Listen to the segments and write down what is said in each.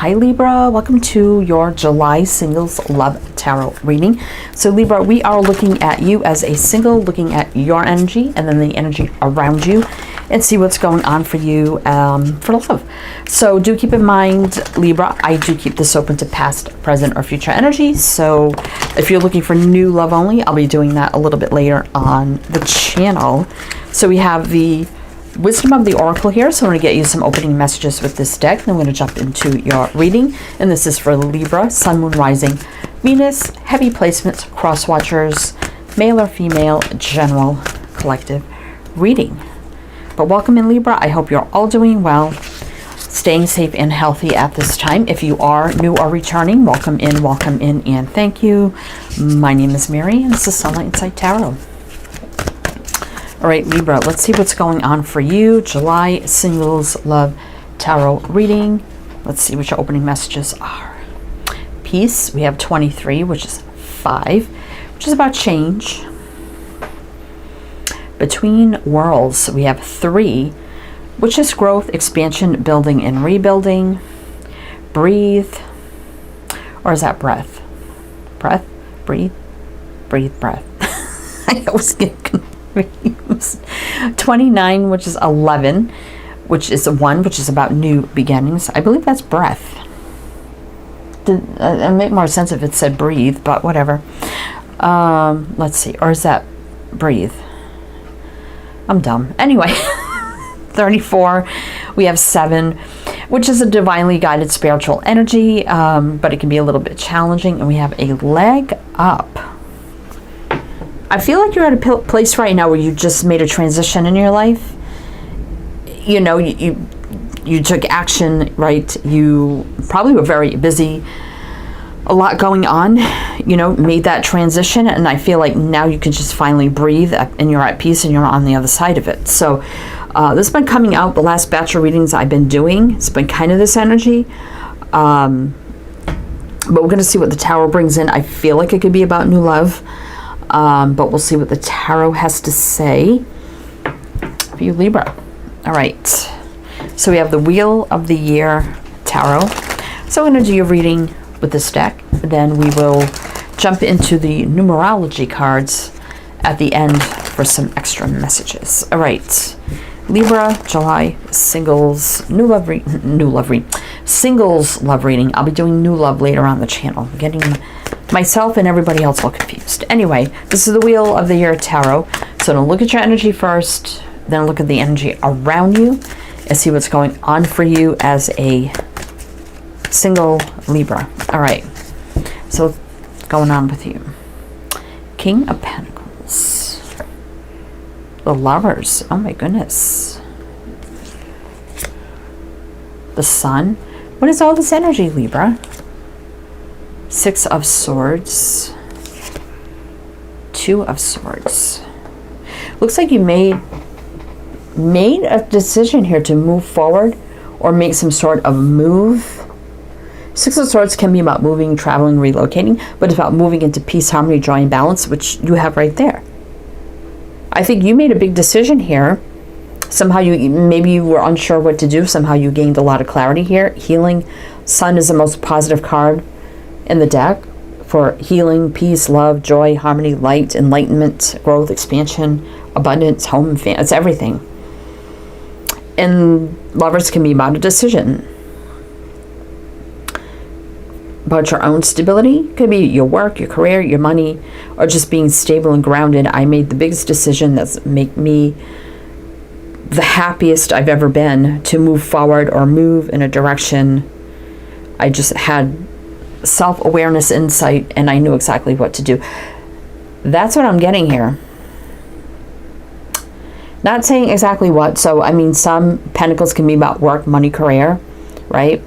Hi Libra, welcome to your July Singles Love Tarot reading. So Libra, we are looking at you as a single, looking at your energy and then the energy around you and see what's going on for you for love. So do keep in mind, Libra, I do keep this open to past, present, or future energy. So if you're looking for new love only, I'll be doing that a little bit later on the channel. So we have the Wisdom of the Oracle here, so I'm going to get you some opening messages with this deck. Then I'm going to jump into your reading, and this is for Libra, Sun, Moon, Rising, Venus, heavy placements, cross watchers, male or female, general, collective reading. But welcome in Libra. I hope you're all doing well, staying safe and healthy at this time. If you are new or returning, welcome in, and thank you. My name is Mary, and this is Sunlight Insight Tarot. All right, Libra, let's see what's going on for you. July Singles Love Tarot reading. Let's see what your opening messages are. Peace, we have 23, which is 5, which is about change. Between Worlds, we have 3, which is growth, expansion, building, and rebuilding. Breathe, or is that breath? Breath, breathe, breathe, breath. I always get confused. 29, which is 11, which is 1, which is about new beginnings. I believe that's breath. It'd make more sense if it said breathe, but whatever. Let's see, or is that breathe? I'm dumb. Anyway, 34, we have 7, which is a divinely guided spiritual energy, but it can be a little bit challenging. And we have a leg up. I feel like you're at a place right now where you just made a transition in your life. You know, you took action, right? You probably were very busy, a lot going on, you know, made that transition. And I feel like now you can just finally breathe and you're at peace and you're on the other side of it. So this has been coming out the last batch of readings I've been doing. It's been kind of this energy. But we're going to see what the tarot brings in. I feel like it could be about new love. But we'll see what the tarot has to say for you, Libra. All right. So we have the Wheel of the Year Tarot. So I'm going to do your reading with this deck. Then we will jump into the numerology cards at the end for some extra messages. All right. Libra, July, singles, singles love reading. I'll be doing new love later on the channel. I'm getting myself and everybody else all confused. Anyway, this is the Wheel of the Year Tarot. So to look at your energy first, then look at the energy around you and see what's going on for you as a single Libra. All right. So what's going on with you? King of Pentacles. The Lovers. Oh my goodness. The Sun. What is all this energy, Libra? 6 of Swords, 2 of Swords. Looks like you made a decision here to move forward or make some sort of move. 6 of Swords can be about moving, traveling, relocating, but it's about moving into peace, harmony, joy, and balance, which you have right there. I think you made a big decision here. Somehow maybe you were unsure what to do. Somehow you gained a lot of clarity here. Healing. Sun is the most positive card in the deck for healing, peace, love, joy, harmony, light, enlightenment, growth, expansion, abundance, home, and family. It's everything. And Lovers can be about a decision. About your own stability. Could be your work, your career, your money, or just being stable and grounded. I made the biggest decision that's make me the happiest I've ever been to move forward or move in a direction. I just had self-awareness, insight, and I knew exactly what to do. That's what I'm getting here. Not saying exactly what. So, I mean, some pentacles can be about work, money, career, right?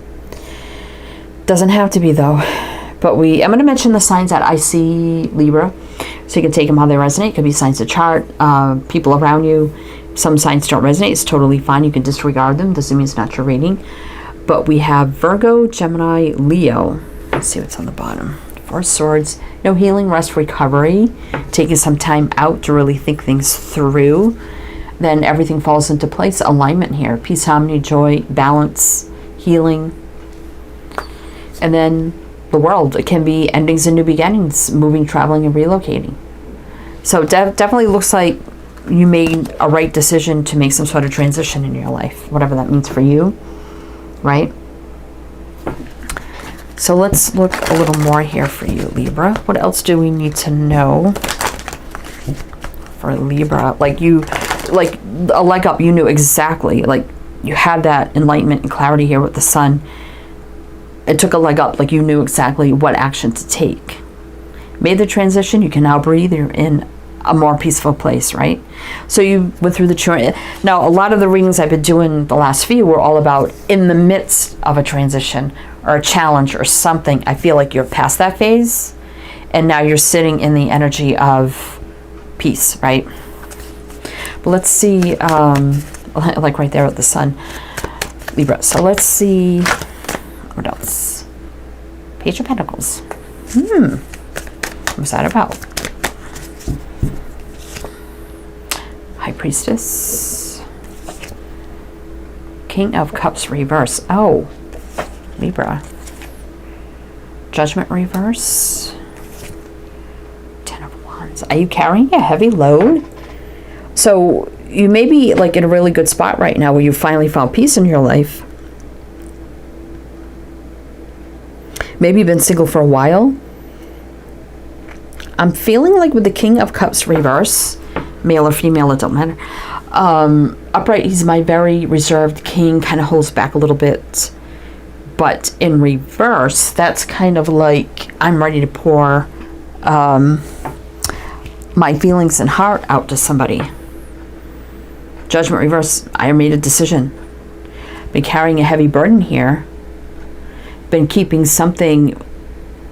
Doesn't have to be, though. But I'm going to mention the signs that I see, Libra, so you can take them how they resonate. It could be signs of chart, people around you. Some signs don't resonate. It's totally fine. You can disregard them. Doesn't mean it's not your reading. But we have Virgo, Gemini, Leo. Let's see what's on the bottom. 4 Swords. No healing, rest, recovery. Taking some time out to really think things through. Then everything falls into place. Alignment here. Peace, harmony, joy, balance, healing. And then the world. It can be endings and new beginnings, moving, traveling, and relocating. So it definitely looks like you made a right decision to make some sort of transition in your life, whatever that means for you, right? So let's look a little more here for you, Libra. What else do we need to know for Libra? Like a leg up, you knew exactly, like you had that enlightenment and clarity here with the sun. It took a leg up, like you knew exactly what action to take. Made the transition, you can now breathe, you're in a more peaceful place, right? So you went through the now a lot of the readings I've been doing the last few were all about in the midst of a transition or a challenge or something. I feel like you're past that phase and now you're sitting in the energy of peace, right? But let's see, like right there with the sun, Libra. So let's see, what else? Page of Pentacles. What's that about? High Priestess. King of Cups reverse. Oh, Libra. Judgment reverse. Ten of Wands. Are you carrying a heavy load? So you may be like in a really good spot right now where you finally found peace in your life. Maybe you've been single for a while. I'm feeling like with the King of Cups reverse, male or female, it don't matter. Upright, he's my very reserved king, kind of holds back a little bit. But in reverse, that's kind of like I'm ready to pour my feelings and heart out to somebody. Judgment reverse, I made a decision. Been carrying a heavy burden here. Been keeping something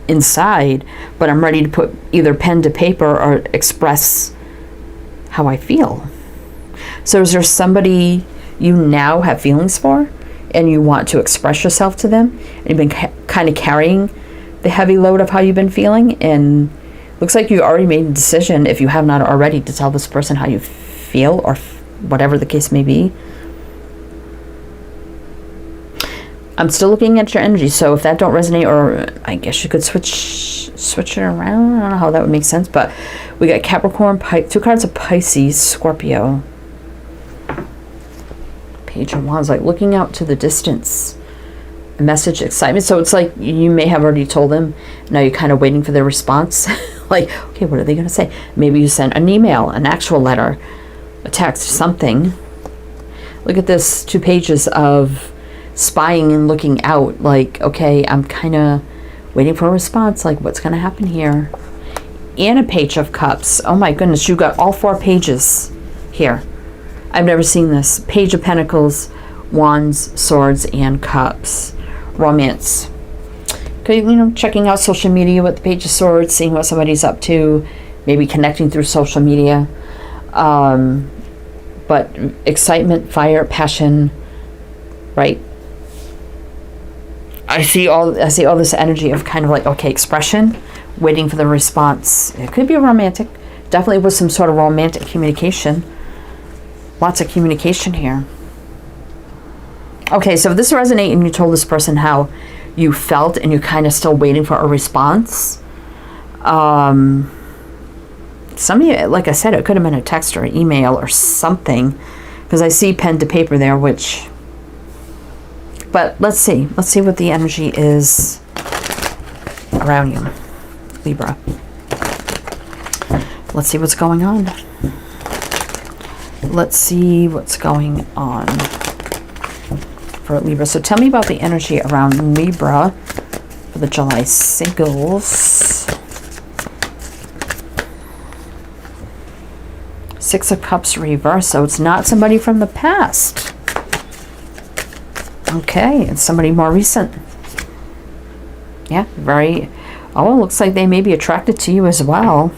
inside, but I'm ready to put either pen to paper or express how I feel. So is there somebody you now have feelings for and you want to express yourself to them, and you've been kind of carrying the heavy load of how you've been feeling, and looks like you already made a decision, if you have not already, to tell this person how you feel or whatever the case may be. I'm still looking at your energy, so if that don't resonate, or I guess you could switch it around. I don't know how that would make sense, but we got Capricorn, two cards of Pisces, Scorpio. Page of Wands, like looking out to the distance. A message, excitement. So it's like you may have already told them. Now you're kind of waiting for their response. Like, okay, what are they going to say? Maybe you sent an email, an actual letter, a text, something. Look at this, 2 pages of spying and looking out. Like, okay, I'm kind of waiting for a response. Like, what's going to happen here? And a Page of Cups. Oh my goodness, you got all 4 pages here. I've never seen this. Page of Pentacles, Wands, Swords, and Cups. Romance. Okay, checking out social media with the Page of Swords, seeing what somebody's up to, maybe connecting through social media. But excitement, fire, passion, right? I see all this energy of kind of like, okay, expression, waiting for the response. It could be romantic. Definitely with some sort of romantic communication. Lots of communication here. Okay, so if this resonates and you told this person how you felt and you're kind of still waiting for a response, some of you, like I said, it could have been a text or an email or something, because I see pen to paper there, which, but let's see what the energy is around you, Libra. Let's see what's going on. Let's see what's going on for Libra. So tell me about the energy around Libra for the July singles. 6 of Cups reverse. So it's not somebody from the past. Okay, it's somebody more recent. Yeah, very. Oh, it looks like they may be attracted to you as well.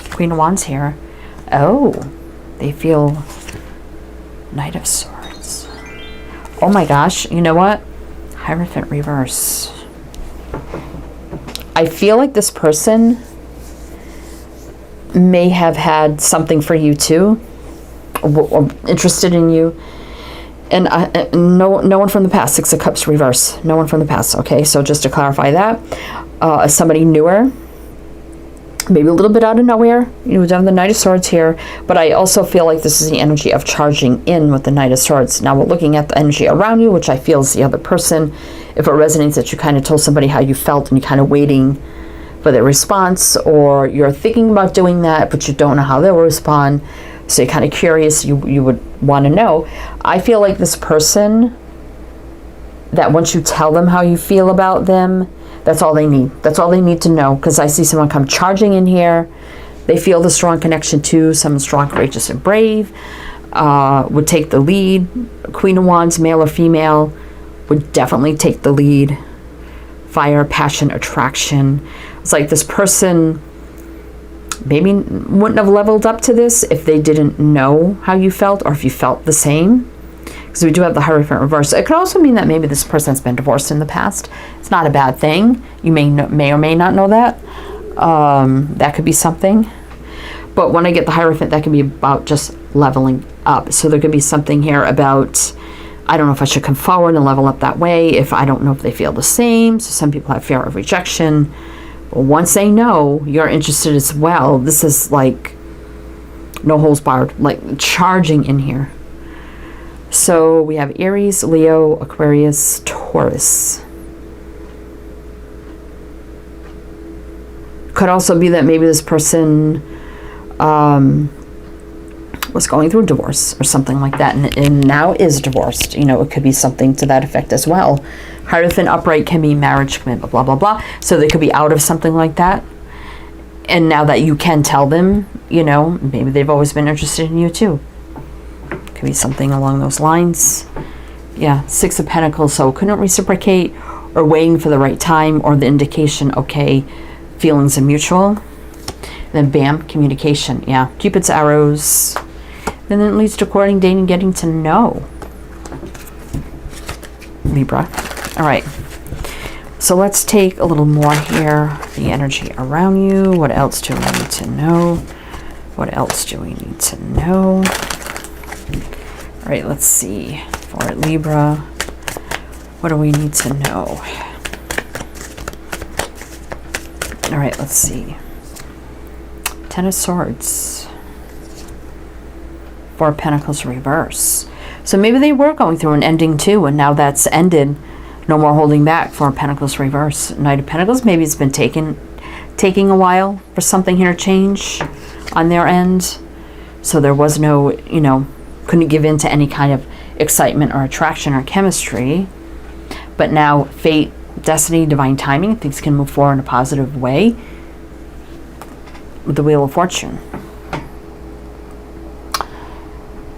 Queen of Wands here. Oh, they feel Knight of Swords. Oh my gosh, you know what? Hierophant reverse. I feel like this person may have had something for you too, or interested in you, And no one from the past. Six of Cups reverse. No one from the past. Okay, so just to clarify that, somebody newer, maybe a little bit out of nowhere. You know, we've done the Knight of Swords here, but I also feel like this is the energy of charging in with the Knight of Swords. Now we're looking at the energy around you, which I feel is the other person. If it resonates that you kind of told somebody how you felt and you're kind of waiting for their response, or you're thinking about doing that, but you don't know how they'll respond. So you're kind of curious, you would want to know. I feel like this person, that once you tell them how you feel about them, that's all they need. That's all they need to know. Because I see someone come charging in here. They feel the strong connection to someone strong, courageous, and brave. Would take the lead. Queen of Wands, male or female, would definitely take the lead. Fire, passion, attraction. It's like this person maybe wouldn't have leveled up to this if they didn't know how you felt, or if you felt the same. Because we do have the Hierophant reverse. It could also mean that maybe this person has been divorced in the past. It's not a bad thing. You may or may not know that. That could be something. But when I get the Hierophant, that can be about just leveling up. So there could be something here about, I don't know if I should come forward and level up that way, if I don't know if they feel the same. So some people have fear of rejection. Once they know you're interested as well, this is like no holds barred, like charging in here. So we have Aries, Leo, Aquarius, Taurus. Could also be that maybe this person was going through a divorce or something like that, and now is divorced. You know, it could be something to that effect as well. Hierophant upright can be marriage, commitment, blah, blah, blah. So they could be out of something like that. And now that you can tell them, you know, maybe they've always been interested in you too. Could be something along those lines. Yeah, Six of Pentacles. So couldn't reciprocate, or waiting for the right time, or the indication, okay, feelings are mutual. Then bam, communication. Yeah, Cupid's arrows. And then it leads to courting, dating, getting to know. Libra. All right. So let's take a little more here. The energy around you. What else do we need to know? What else do we need to know? All right, let's see. For Libra, what do we need to know? All right, let's see. Ten of Swords. Four of Pentacles reverse. So maybe they were going through an ending too, and now that's ended. No more holding back. Four of Pentacles reverse. Knight of Pentacles, maybe it's been taking a while for something here to change on their end. So there was no, you know, couldn't give in to any kind of excitement or attraction or chemistry. But now fate, destiny, divine timing, things can move forward in a positive way with the Wheel of Fortune.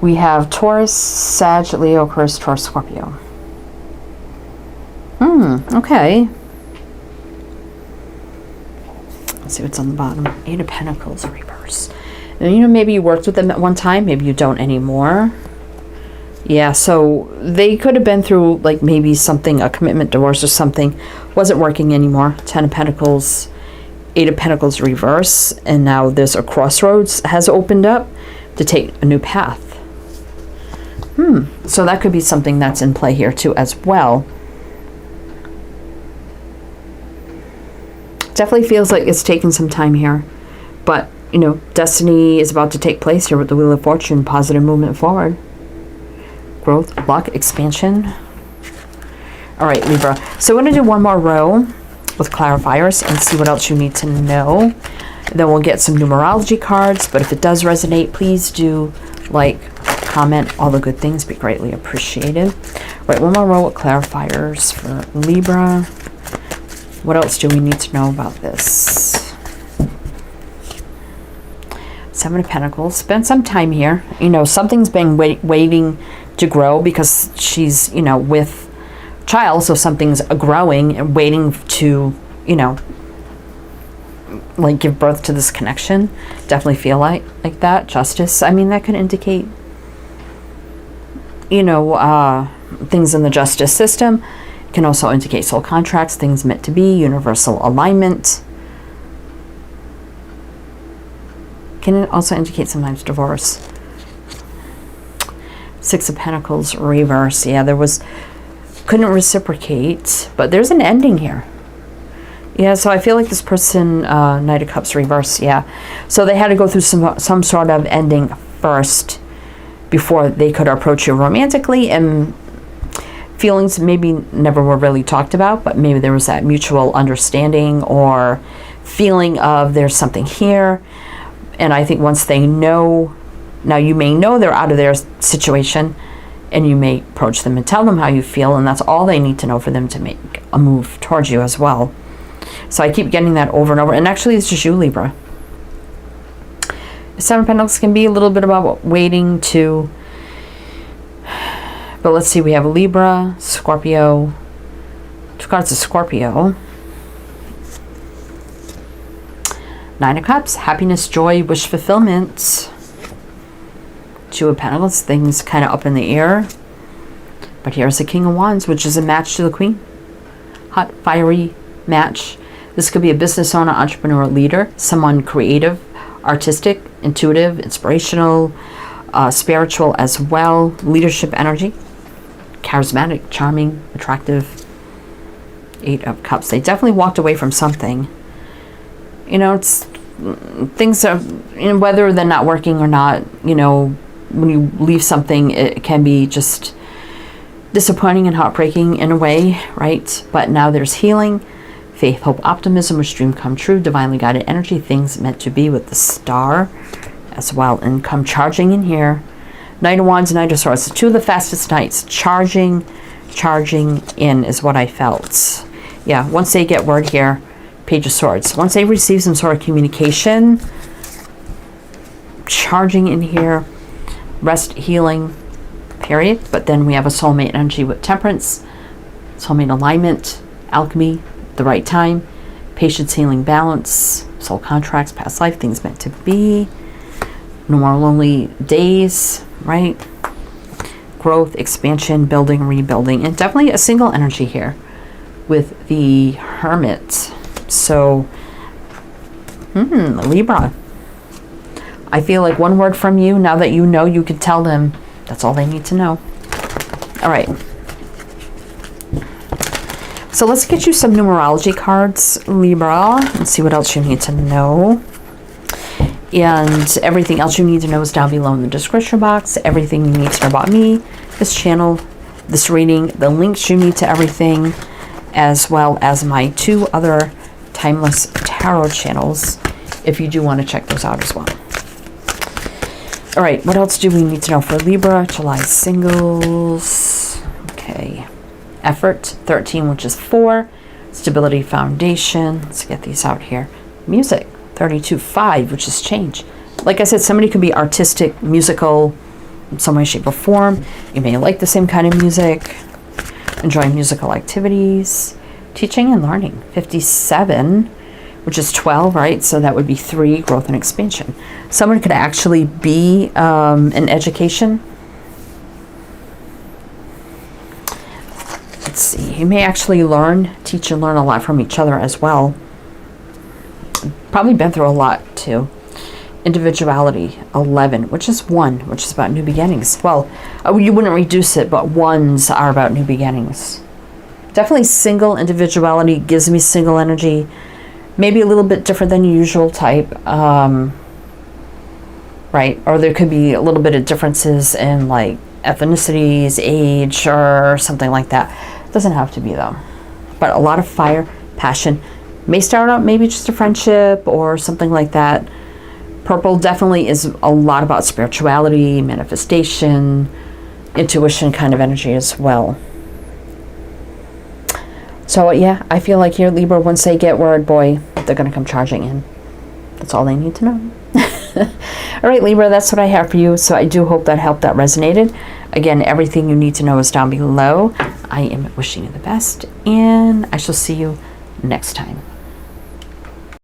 We have Taurus, Sag, Leo, Aquarius, Taurus, Scorpio. Okay. Let's see what's on the bottom. Eight of Pentacles reverse. And you know, maybe you worked with them at one time, maybe you don't anymore. Yeah, so they could have been through like maybe something, a commitment, divorce or something, wasn't working anymore. Ten of Pentacles, Eight of Pentacles reverse, and now there's a crossroads has opened up to take a new path. So that could be something that's in play here too as well. Definitely feels like it's taken some time here, but you know, destiny is about to take place here with the Wheel of Fortune. Positive movement forward, growth, luck, expansion. All right, Libra, so we're going to do one more row with clarifiers and see what else you need to know. Then we'll get some numerology cards, but if it does resonate, please do like, comment, all the good things, be greatly appreciated. All right, one more row with clarifiers for Libra. What else do we need to know about this? Seven of Pentacles. Spent some time here. You know, something's been waiting to grow because she's, you know, with child, so something's growing and waiting to, you know, like give birth to this connection. Definitely feel like that. Justice. I mean, that could indicate, you know, things in the justice system. Can also indicate soul contracts, things meant to be, universal alignment. Can it also indicate sometimes divorce? Six of Pentacles reverse. Yeah, couldn't reciprocate, but there's an ending here. Yeah, so I feel like this person, Knight of Cups reverse, yeah. So they had to go through some sort of ending first before they could approach you romantically, and feelings maybe never were really talked about, but maybe there was that mutual understanding or feeling of there's something here. And I think once they know, now you may know they're out of their situation, and you may approach them and tell them how you feel, and that's all they need to know for them to make a move towards you as well. So I keep getting that over and over. And actually, it's just you, Libra. Seven of Pentacles can be a little bit about waiting to... But let's see, we have Libra, Scorpio. Two cards of Scorpio. Nine of Cups, happiness, joy, wish fulfillment. Two of Pentacles, things kind of up in the air. But here's the King of Wands, which is a match to the Queen. Hot, fiery match. This could be a business owner, entrepreneur, leader, someone creative, artistic, intuitive, inspirational, spiritual as well, leadership energy, charismatic, charming, attractive. Eight of Cups. They definitely walked away from something. You know, it's things are, you know, whether they're not working or not, you know, when you leave something, it can be just disappointing and heartbreaking in a way, right? But now there's healing, faith, hope, optimism, which dream come true, divinely guided energy, things meant to be with the Star as well. And come charging in here. Knight of Wands, Knight of Swords. Two of the fastest knights. Charging in is what I felt. Yeah, once they get word here, Page of Swords. Once they receive some sort of communication, charging in here, rest, healing, period. But then we have a soulmate energy with Temperance, soulmate alignment, alchemy, the right time, patience, healing, balance, soul contracts, past life, things meant to be, no more lonely days, right? Growth, expansion, building, rebuilding, and definitely a single energy here with the Hermit. So, Libra. I feel like one word from you, now that you know, you can tell them that's all they need to know. All right. So let's get you some numerology cards, Libra, and see what else you need to know. And everything else you need to know is down below in the description box. Everything you need to know about me, this channel, this reading, the links you need to everything, as well as my two other Timeless Tarot channels, if you do want to check those out as well. All right, what else do we need to know for Libra? July singles. Okay. Effort, 13, which is 4. Stability, foundation. Let's get these out here. Music, 32, 5, which is change. Like I said, somebody could be artistic, musical, in some way, shape, or form. You may like the same kind of music. Enjoy musical activities. Teaching and learning, 57, which is 12, right? So that would be 3, growth and expansion. Someone could actually be in education. Let's see, you may actually teach and learn a lot from each other as well. Probably been through a lot too. Individuality, 11, which is 1, which is about new beginnings. Well, you wouldn't reduce it, but 1s are about new beginnings. Definitely single individuality gives me single energy. Maybe a little bit different than your usual type. Right? Or there could be a little bit of differences in like ethnicities, age, or something like that. Doesn't have to be though. But a lot of fire, passion. May start out maybe just a friendship or something like that. Purple definitely is a lot about spirituality, manifestation, intuition kind of energy as well. So yeah, I feel like here, Libra, once they get word, boy, they're going to come charging in. That's all they need to know. All right, Libra, that's what I have for you. So I do hope that helped, that resonated. Again, everything you need to know is down below. I am wishing you the best, and I shall see you next time.